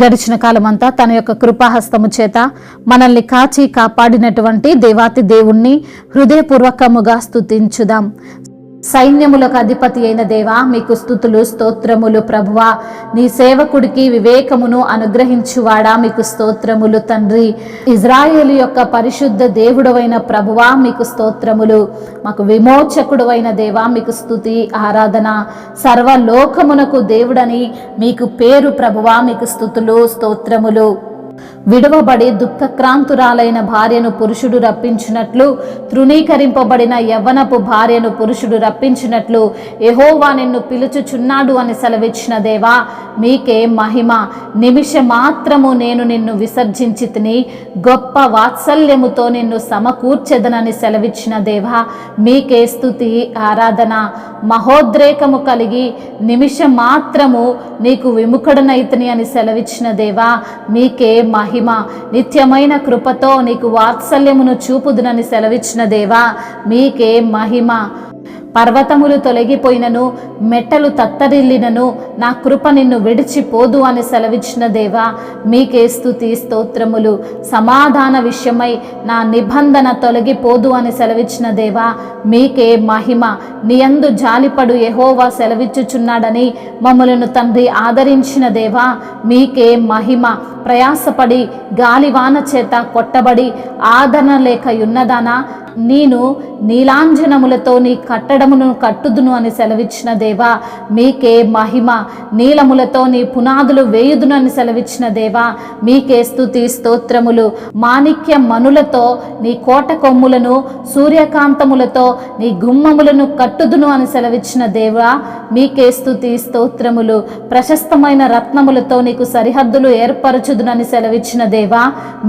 గడిచిన కాలమంతా తన యొక్క కృపాహస్తము చేత మనల్ని కాచి కాపాడినటువంటి దేవాతి దేవుణ్ణి హృదయపూర్వకముగా స్తుతించుదాం. సైన్యములకు అధిపతి అయిన దేవా, మీకు స్తుతులు స్తోత్రములు. ప్రభువా, నీ సేవకుడికి వివేకమును అనుగ్రహించువాడా, మీకు స్తోత్రములు తండ్రి. ఇజ్రాయేలు యొక్క పరిశుద్ధ దేవుడవైన ప్రభువా, మీకు స్తోత్రములు. మాకు విమోచకుడు అయిన దేవా, మీకు స్తుతి ఆరాధన. సర్వలోకమునకు దేవుడని మీకు పేరు ప్రభువా, మీకు స్తుతులు స్తోత్రములు. విడవబడి దుఃఖక్రాంతురాలైన భార్యను పురుషుడు రప్పించినట్లు, తృణీకరింపబడిన యవ్వనపు భార్యను పురుషుడు రప్పించినట్లు యెహోవా నిన్ను పిలుచుచున్నాడు అని సెలవిచ్చిన దేవా, మీకే మహిమ. నిమిష మాత్రము నేను నిన్ను విసర్జించి తిని గొప్ప వాత్సల్యముతో నిన్ను సమకూర్చెదనని సెలవిచ్చిన దేవా, మీకే స్తుతి ఆరాధన. మహోద్రేకము కలిగి నిమిష మాత్రము నీకు విముఖుడనైతిని అని సెలవిచ్చిన దేవా, మీకే మహిమ. నిత్యమైన కృపతో నీకు వాత్సల్యమును చూపుదునని సెలవిచ్చిన దేవా, మీకే మహిమ. పర్వతములు తొలగిపోయినను, మెట్టలు తత్తరిల్లినను, నా కృప నిన్ను విడిచిపోదు అని సెలవిచ్చిన దేవా, మీకే స్తుతి స్తోత్రములు. సమాధాన విషయమై నా నిబంధన తొలగిపోదు అని సెలవిచ్చిన దేవా, మీకే మహిమ. నీ యందు జాలిపడు యెహోవా సెలవిచ్చుచున్నాడని మమ్మలను తండ్రి ఆదరించిన దేవా, మీకే మహిమ. ప్రయాసపడి గాలివాన చేత కొట్టబడి ఆదరణ లేక యున్నదానా, నేను నీలాంజనములతో నీ కట్టడమును కట్టుదును అని సెలవిచ్చిన దేవా, మీకే మహిమ. నీలములతో నీ పునాదులు వేయుదును అని సెలవిచ్చిన దేవా, మీకే స్తుతి స్తోత్రములు. మాణిక్య మనులతో నీ కోట కొమ్ములను, సూర్యకాంతములతో నీ గుమ్మములను కట్టుదును అని సెలవిచ్చిన దేవా, మీకే స్తుతి స్తోత్రములు. ప్రశస్తమైన రత్నములతో నీకు సరిహద్దులు ఏర్పరచుదునని సెలవిచ్చిన దేవా,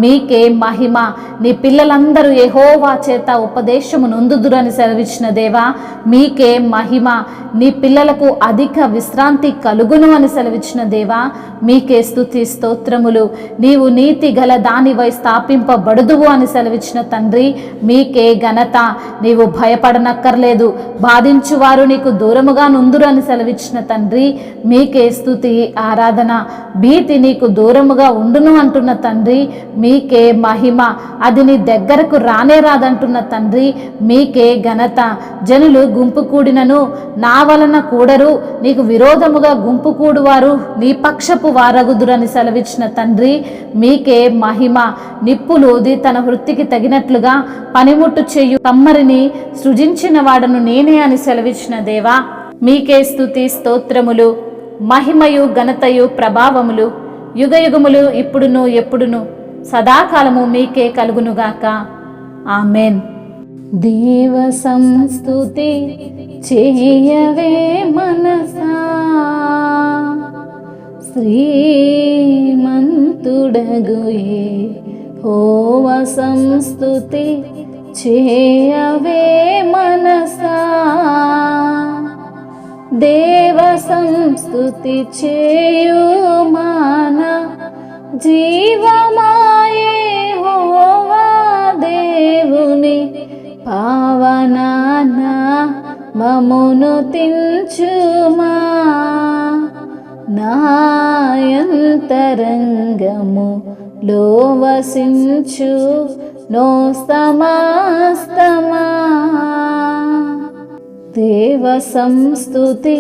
మీకే మహిమ. నీ పిల్లలందరూ యెహోవా చేత ఉపదేశము నొందుదురని సెలవిచ్చిన దేవా, మీకే మహిమ. నీ పిల్లలకు అధిక విశ్రాంతి కలుగును అని సెలవిచ్చిన దేవా, మీకే స్తుతి స్తోత్రములు. నీవు నీతి గల దానివై స్థాపింపబడుదువు అని సెలవిచ్చిన తండ్రి, మీకే ఘనత. నీవు భయపడనక్కర్లేదు, బాధించువారు నీకు దూరముగా నుందురు అని సెలవిచ్చిన తండ్రి, మీకే స్తుతి ఆరాధన. భీతి నీకు దూరముగా ఉండును అంటున్న తండ్రి, మీకే మహిమ. అది నీ దగ్గరకు రానే రాదంటున్న తండ్రి, మీకే ఘనత. జనులు గుంపు కూడినను నా వలన కూడరు, నీకు విరోధముగా గుంపు కూడువారు నీ పక్షపు వారగుదురని సెలవిచ్చిన తండ్రి, మీకే మహిమ. నిప్పులోది తన వృత్తికి తగినట్లుగా పనిముట్టు చేయు కమ్మరిని సృజించిన వాడను నేనే అని సెలవిచ్చిన దేవా, మీకే స్తుతి స్తోత్రములు. మహిమయు ఘనతయు ప్రభావములు యుగయుగములు ఇప్పుడును ఎప్పుడును సదాకాలము మీకే కలుగునుగాక. ఆమెన్. దేవ సంస్తుతి చేయవే మనసా, శ్రీమంతుడగు యెహోవ సంస్తుతి చేయవే మనసా. దేవ సంస్తుతి చేయు మాన జీవమాయే యెహోవా దేవుని పావనాన మమును తించుమా. నాయంతరంగము లో వసించు నో సమస్తమా. దేవ సంస్తుతి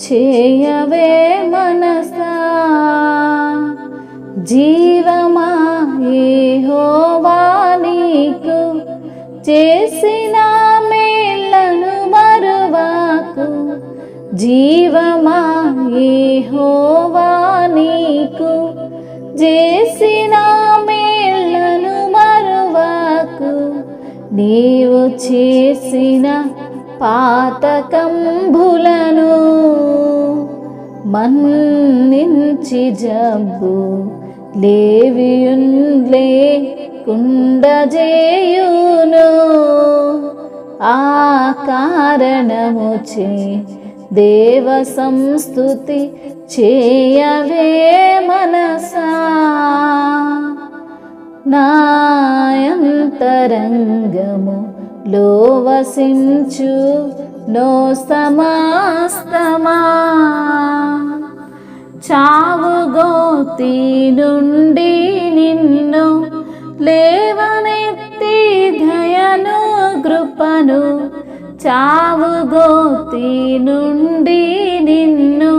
చేయవే మనసా, జీవమా యెహోవా నీకు చేసిన మేళ్లను మరువాకు. జీవమా యెహోవా నీకు చేసిన మేళ్లను మరువాకు. నీవు చేసిన పాతకంబులను మన్నించి జబ్బు లేవియున్లే కుండజేయును. ఆ కారణముచే దేవ సంస్తుతి చేయవే మనసా. నాయంతరంగము లో వసించు నో సమస్తమా. చావు గోతిలో గోతి నుండి నిన్ను లేవనెత్తి దయను కృపను, చావు గోతి నుండి నిన్ను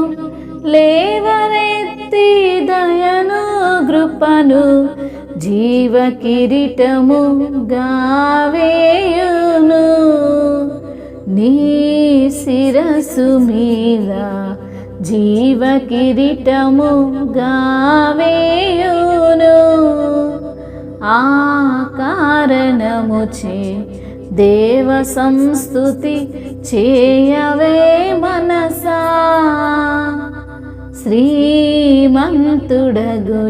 లేవనెత్తి దయను కృపను, జీవ కిరీటము గావేయును. నీ శిరసు మీద జీవ కిరీటము గావేయును. ఆ కారణముచే దేవ సంస్తుతి చేయవే మనసా, శ్రీమంతుడగు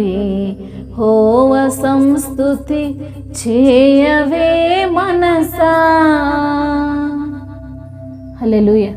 యెహోవ సంస్తుతి చేయవే మనసా. హల్లెలూయా.